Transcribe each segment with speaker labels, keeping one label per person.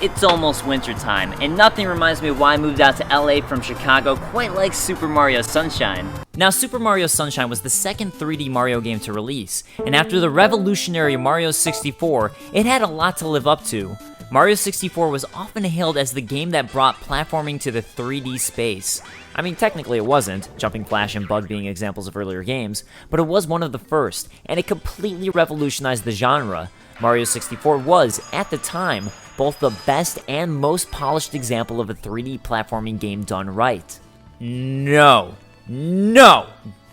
Speaker 1: It's almost wintertime, and nothing reminds me of why I moved out to LA from Chicago quite like Super Mario Sunshine. Now, Super Mario Sunshine was the second 3D Mario game to release, and after the revolutionary Mario 64, it had a lot to live up to. Mario 64 was often hailed as the game that brought platforming to the 3D space. I mean, technically it wasn't, Jumping Flash and Bug being examples of earlier games, but it was one of the first, and it completely revolutionized the genre. Mario 64 was, at the time, both the best and most polished example of a 3D platforming game done right. No.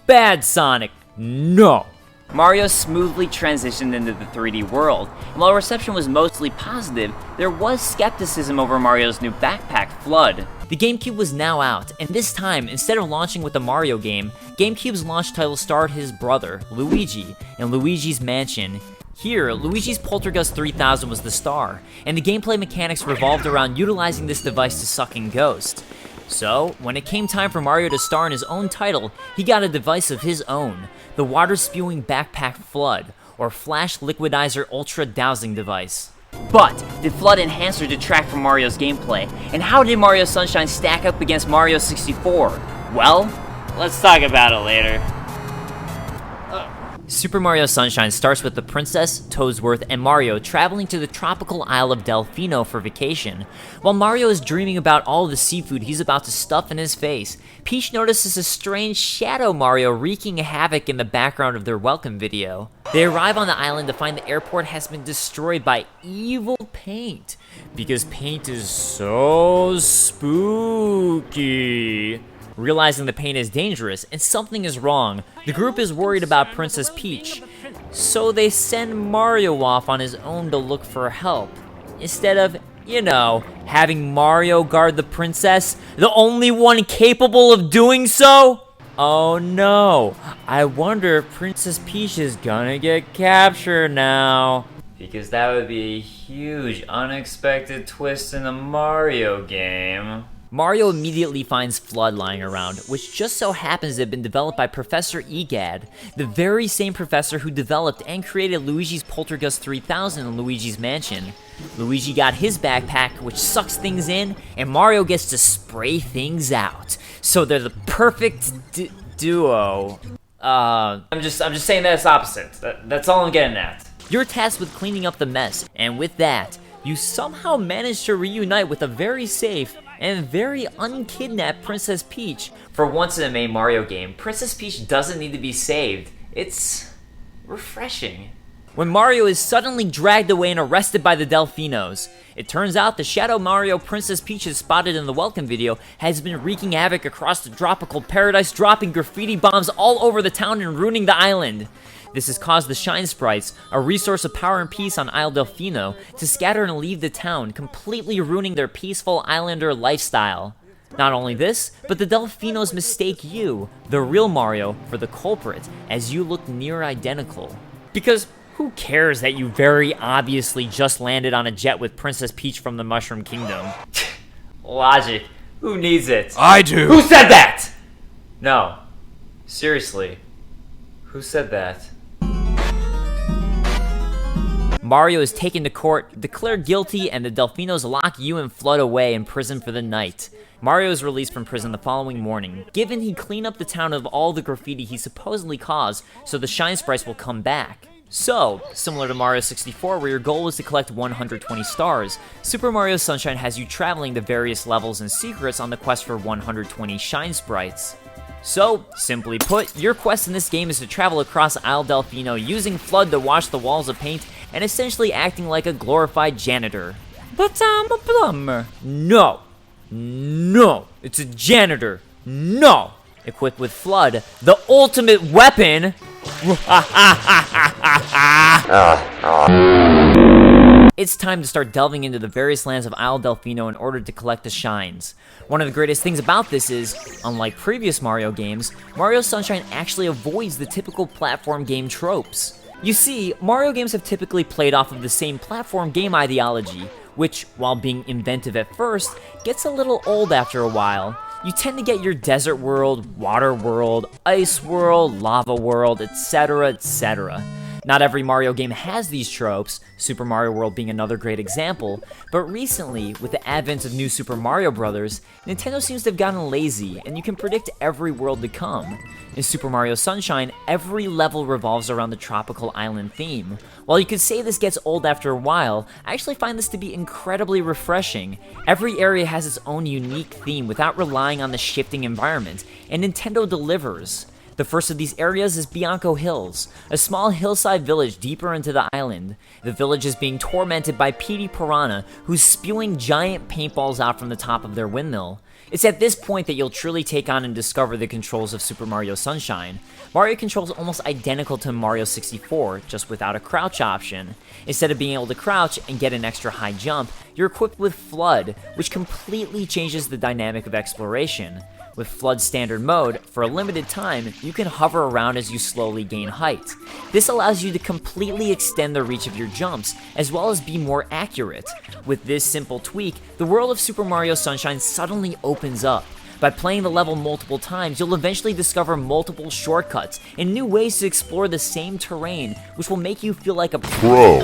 Speaker 1: Bad Sonic. No. Mario smoothly transitioned into the 3D world, and while reception was mostly positive, there was skepticism over Mario's new backpack, FLUDD. The GameCube was now out, and this time, instead of launching with the Mario game, GameCube's launch title starred his brother, Luigi, in Luigi's Mansion. Here, Luigi's Poltergust 3000 was the star, and the gameplay mechanics revolved around utilizing this device to suck in ghosts. So, when it came time for Mario to star in his own title, he got a device of his own, the water-spewing backpack FLUDD, or Flash Liquidizer Ultra Dowsing Device. But, did FLUDD enhance or detract from Mario's gameplay? And how did Mario Sunshine stack up against Mario 64? Well, let's talk about it later. Super Mario Sunshine starts with the Princess, Toadsworth, and Mario traveling to the tropical Isle of Delfino for vacation. While Mario is dreaming about all the seafood he's about to stuff in his face, Peach notices a strange Shadow Mario wreaking havoc in the background of their welcome video. They arrive on the island to find the airport has been destroyed by evil paint, because paint is so spooky. Realizing the paint is dangerous and something is wrong, the group is worried about Princess Peach, so they send Mario off on his own to look for help, instead of, having Mario guard the princess, the only one capable of doing so? Oh no, I wonder if Princess Peach is gonna get captured now. Because that would be a huge unexpected twist in a Mario game. Mario immediately finds FLUDD lying around, which just so happens to have been developed by Professor Egad, the very same professor who developed and created Luigi's Poltergust 3000 in Luigi's Mansion. Luigi got his backpack, which sucks things in, and Mario gets to spray things out. So they're the perfect duo. I'm just saying that it's opposite. That's all I'm getting at. You're tasked with cleaning up the mess, and with that, you somehow manage to reunite with a very safe and very unkidnapped Princess Peach. For once in a main Mario game, Princess Peach doesn't need to be saved. It's refreshing. When Mario is suddenly dragged away and arrested by the Delfinos, it turns out the Shadow Mario Princess Peach is spotted in the welcome video has been wreaking havoc across the tropical paradise, dropping graffiti bombs all over the town and ruining the island. This has caused the Shine Sprites, a resource of power and peace on Isle Delfino, to scatter and leave the town, completely ruining their peaceful islander lifestyle. Not only this, but the Delfinos mistake you, the real Mario, for the culprit, as you look near identical. Because who cares that you very obviously just landed on a jet with Princess Peach from the Mushroom Kingdom? Logic. Who needs it?
Speaker 2: I do!
Speaker 1: Who said that? No. Seriously. Who said that? Mario is taken to court, declared guilty, and the Delfinos lock you and FLUDD away in prison for the night. Mario is released from prison the following morning, given he'd clean up the town of all the graffiti he supposedly caused, so the Shine Sprites will come back. So, similar to Mario 64 where your goal was to collect 120 stars, Super Mario Sunshine has you traveling to various levels and secrets on the quest for 120 Shine Sprites. So, simply put, your quest in this game is to travel across Isle Delfino using FLUDD to wash the walls of paint and essentially acting like a glorified janitor. But I'm a plumber. No, it's a janitor. No! Equipped with FLUDD, the ultimate weapon. It's time to start delving into the various lands of Isle Delfino in order to collect the shines. One of the greatest things about this is, unlike previous Mario games, Mario Sunshine actually avoids the typical platform game tropes. You see, Mario games have typically played off of the same platform game ideology, which, while being inventive at first, gets a little old after a while. You tend to get your desert world, water world, ice world, lava world, etc., etc. Not every Mario game has these tropes, Super Mario World being another great example, but recently, with the advent of new Super Mario Bros., Nintendo seems to have gotten lazy, and you can predict every world to come. In Super Mario Sunshine, every level revolves around the tropical island theme. While you could say this gets old after a while, I actually find this to be incredibly refreshing. Every area has its own unique theme without relying on the shifting environment, and Nintendo delivers. The first of these areas is Bianco Hills, a small hillside village deeper into the island. The village is being tormented by Petey Piranha, who's spewing giant paintballs out from the top of their windmill. It's at this point that you'll truly take on and discover the controls of Super Mario Sunshine. Mario controls almost identical to Mario 64, just without a crouch option. Instead of being able to crouch and get an extra high jump, you're equipped with FLUDD, which completely changes the dynamic of exploration. With FLUDD Standard Mode, for a limited time, you can hover around as you slowly gain height. This allows you to completely extend the reach of your jumps, as well as be more accurate. With this simple tweak, the world of Super Mario Sunshine suddenly opens up. By playing the level multiple times, you'll eventually discover multiple shortcuts and new ways to explore the same terrain, which will make you feel like a pro.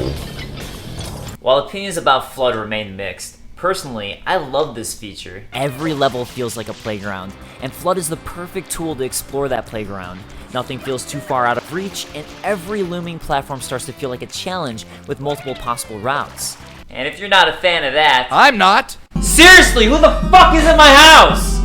Speaker 1: While opinions about FLUDD remain mixed, personally, I love this feature. Every level feels like a playground, and FLUDD is the perfect tool to explore that playground. Nothing feels too far out of reach, and every looming platform starts to feel like a challenge with multiple possible routes. And if you're not a fan of that...
Speaker 2: I'm not!
Speaker 1: Seriously, who the fuck is in my house?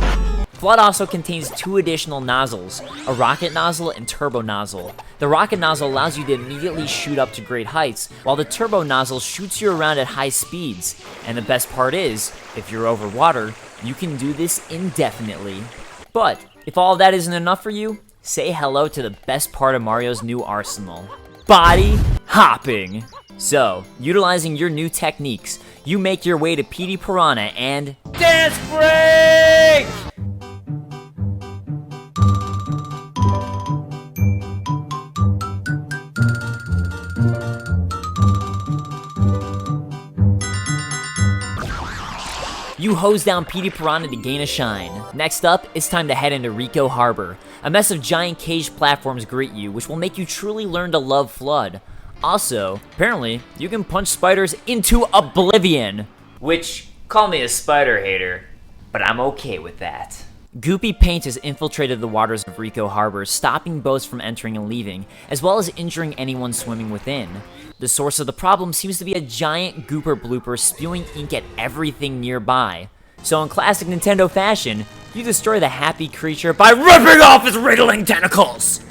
Speaker 1: FLUDD also contains 2 additional nozzles, a rocket nozzle and turbo nozzle. The rocket nozzle allows you to immediately shoot up to great heights, while the turbo nozzle shoots you around at high speeds. And the best part is, if you're over water, you can do this indefinitely. But, if all of that isn't enough for you, say hello to the best part of Mario's new arsenal. Body hopping! So, utilizing your new techniques, you make your way to Petey Piranha and... Dance break! You hose down Petey Piranha to gain a shine. Next up, it's time to head into Rico Harbor. A mess of giant caged platforms greet you, which will make you truly learn to love FLUDD. Also, apparently, you can punch spiders into oblivion. Which, call me a spider hater, but I'm okay with that. Goopy paint has infiltrated the waters of Rico Harbor, stopping boats from entering and leaving, as well as injuring anyone swimming within. The source of the problem seems to be a giant gooper blooper spewing ink at everything nearby. So in classic Nintendo fashion, you destroy the happy creature by ripping off its wriggling tentacles!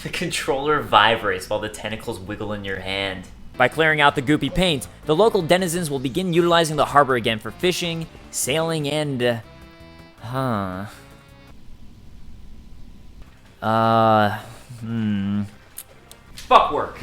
Speaker 1: The controller vibrates while the tentacles wiggle in your hand. By clearing out the goopy paint, the local denizens will begin utilizing the harbor again for fishing, sailing, and... Fuck work.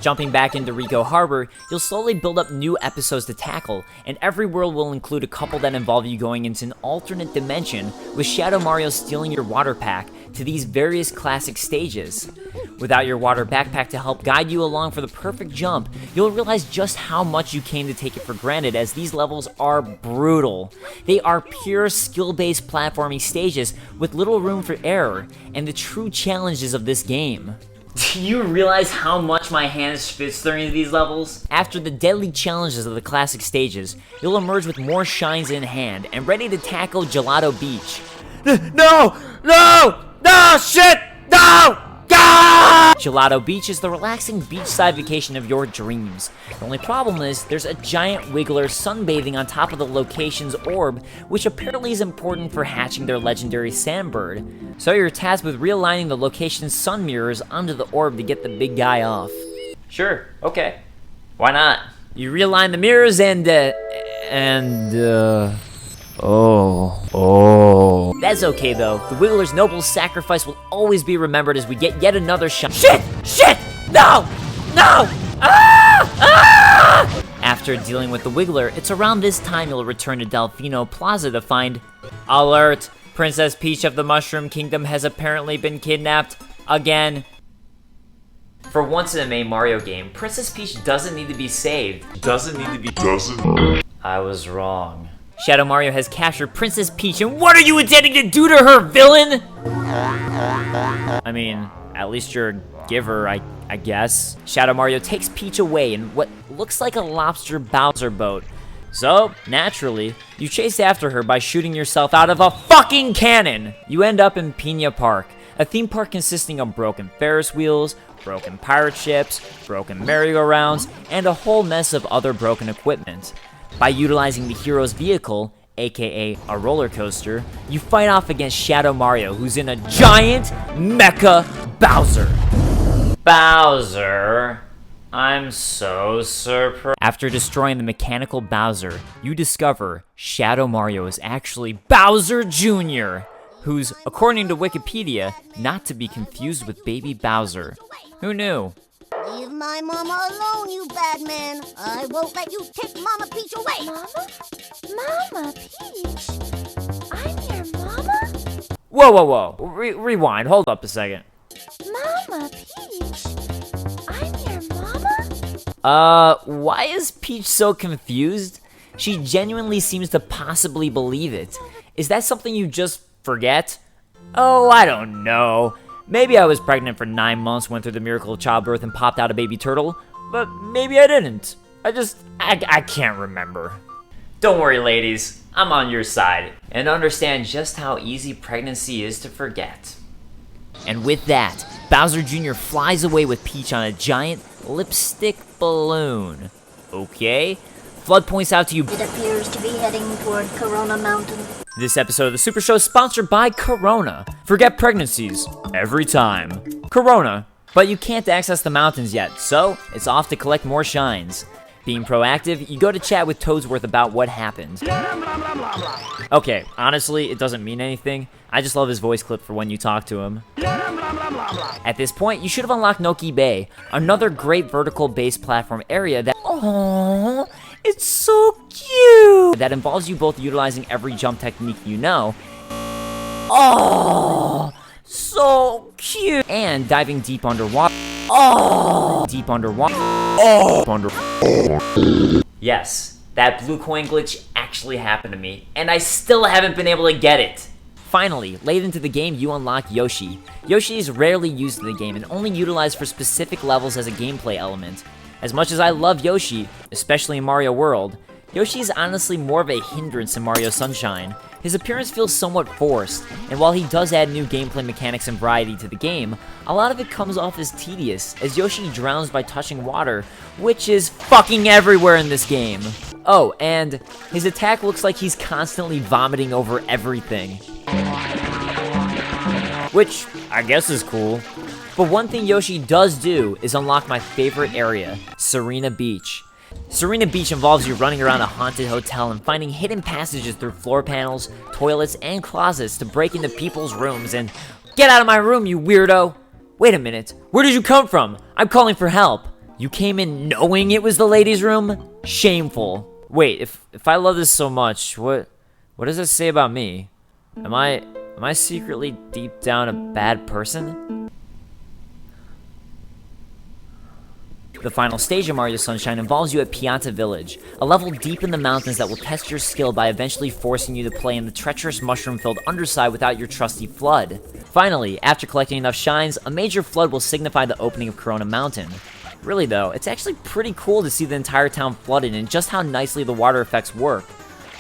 Speaker 1: Jumping back into Rico Harbor, you'll slowly build up new episodes to tackle, and every world will include a couple that involve you going into an alternate dimension, with Shadow Mario stealing your water pack to these various classic stages. Without your water backpack to help guide you along for the perfect jump, you'll realize just how much you came to take it for granted, as these levels are brutal. They are pure skill-based platforming stages with little room for error, and the true challenges of this game. Do you realize how much my hands schwitz during these levels? After the deadly challenges of the classic stages, you'll emerge with more shines in hand and ready to tackle Gelato Beach. No! No! No! Shit! No! God! Gelato Beach is the relaxing beachside vacation of your dreams. The only problem is, there's a giant wiggler sunbathing on top of the location's orb, which apparently is important for hatching their legendary sandbird. So you're tasked with realigning the location's sun mirrors onto the orb to get the big guy off. Sure, okay. Why not? You realign the mirrors Oh. That's okay though. The Wiggler's noble sacrifice will always be remembered as we get yet another shot. Shit! Shit! No! No! Ah! Ah! After dealing with the Wiggler, it's around this time you'll return to Delfino Plaza to find... Alert! Princess Peach of the Mushroom Kingdom has apparently been kidnapped again. For once in a main Mario game, Princess Peach doesn't need to be saved. I was wrong. Shadow Mario has captured Princess Peach, and what are you intending to do to her, villain? I mean, at least you're a giver, I guess. Shadow Mario takes Peach away in what looks like a lobster Bowser boat. So, naturally, you chase after her by shooting yourself out of a fucking cannon! You end up in Pina Park, a theme park consisting of broken Ferris wheels, broken pirate ships, broken merry-go-rounds, and a whole mess of other broken equipment. By utilizing the hero's vehicle, aka a roller coaster, you fight off against Shadow Mario, who's in a giant mecha Bowser. Bowser, I'm so surprised. After destroying the mechanical Bowser, you discover Shadow Mario is actually Bowser Jr., who's, according to Wikipedia, not to be confused with baby Bowser. Who knew?
Speaker 2: Leave my mama alone, you bad man. I won't let you take Mama Peach away. Mama? Mama Peach? I'm your mama?
Speaker 1: Whoa. Rewind. Hold up a second.
Speaker 2: Mama Peach? I'm your mama?
Speaker 1: Why is Peach so confused? She genuinely seems to possibly believe it. Is that something you just forget? Oh, I don't know. Maybe I was pregnant for 9 months, went through the miracle of childbirth, and popped out a baby turtle. But maybe I didn't. I can't remember. Don't worry, ladies. I'm on your side. And understand just how easy pregnancy is to forget. And with that, Bowser Jr. flies away with Peach on a giant lipstick balloon. Okay? FLUDD points out to you...
Speaker 2: It appears to be heading toward Corona Mountain.
Speaker 1: This episode of the Super Show is sponsored by Corona. Forget pregnancies. Every time. Corona. But you can't access the mountains yet, so it's off to collect more shines. Being proactive, you go to chat with Toadsworth about what happened. Okay, honestly, it doesn't mean anything. I just love his voice clip for when you talk to him. At this point, you should have unlocked Noki Bay, another great vertical base platform area that... Aww, it's so cute! That involves you both utilizing every jump technique you know. Oh, so cute! And diving deep underwater. Oh, deep underwater. Oh, Yes, that blue coin glitch actually happened to me, and I still haven't been able to get it. Finally, late into the game, you unlock Yoshi. Yoshi is rarely used in the game and only utilized for specific levels as a gameplay element. As much as I love Yoshi, especially in Mario World, Yoshi is honestly more of a hindrance in Mario Sunshine. His appearance feels somewhat forced, and while he does add new gameplay mechanics and variety to the game, a lot of it comes off as tedious, as Yoshi drowns by touching water, which is fucking everywhere in this game. Oh, and his attack looks like he's constantly vomiting over everything. Which, I guess is cool. But one thing Yoshi does do is unlock my favorite area, Serena Beach. Serena Beach involves you running around a haunted hotel and finding hidden passages through floor panels, toilets, and closets to break into people's rooms and... Get out of my room, you weirdo! Wait a minute, where did you come from? I'm calling for help. You came in knowing it was the ladies' room? Shameful. Wait, if I love this so much, what does it say about me? Am I secretly deep down a bad person? The final stage of Mario Sunshine involves you at Pianta Village, a level deep in the mountains that will test your skill by eventually forcing you to play in the treacherous mushroom-filled underside without your trusty FLUDD. Finally, after collecting enough shines, a major FLUDD will signify the opening of Corona Mountain. Really though, it's actually pretty cool to see the entire town flooded and just how nicely the water effects work.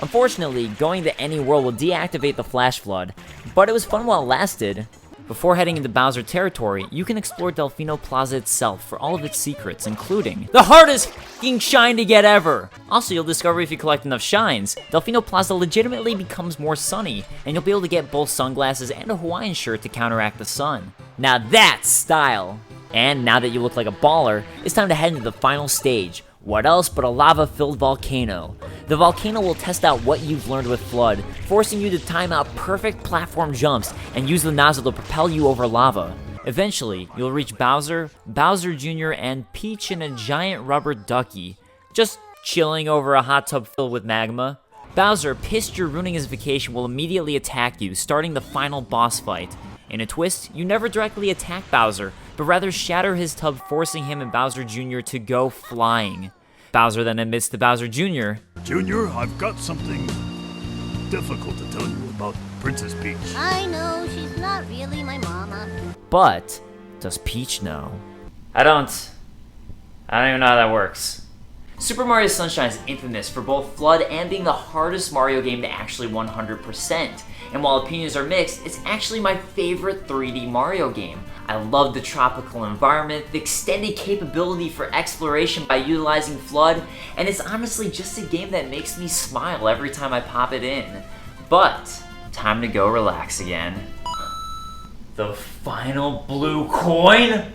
Speaker 1: Unfortunately, going to any world will deactivate the flash flood, but it was fun while it lasted. Before heading into Bowser territory, you can explore Delfino Plaza itself for all of its secrets, including the hardest f***ing shine to get ever! Also, you'll discover if you collect enough shines, Delfino Plaza legitimately becomes more sunny, and you'll be able to get both sunglasses and a Hawaiian shirt to counteract the sun. Now that's style! And now that you look like a baller, it's time to head into the final stage. What else but a lava-filled volcano? The volcano will test out what you've learned with FLUDD, forcing you to time out perfect platform jumps and use the nozzle to propel you over lava. Eventually, you'll reach Bowser, Bowser Jr., and Peach in a giant rubber ducky, just chilling over a hot tub filled with magma. Bowser, pissed you're ruining his vacation, will immediately attack you, starting the final boss fight. In a twist, you never directly attack Bowser, but rather shatter his tub, forcing him and Bowser Jr. to go flying. Bowser then admits to Bowser Jr.,
Speaker 3: Junior, I've got something difficult to tell you about Princess Peach.
Speaker 2: I know, she's not really my mama.
Speaker 1: But does Peach know? I don't even know how that works. Super Mario Sunshine is infamous for both FLUDD and being the hardest Mario game to actually 100%. And while opinions are mixed, it's actually my favorite 3D Mario game. I love the tropical environment, the extended capability for exploration by utilizing FLUDD, and it's honestly just a game that makes me smile every time I pop it in. But, time to go relax again. The final blue coin?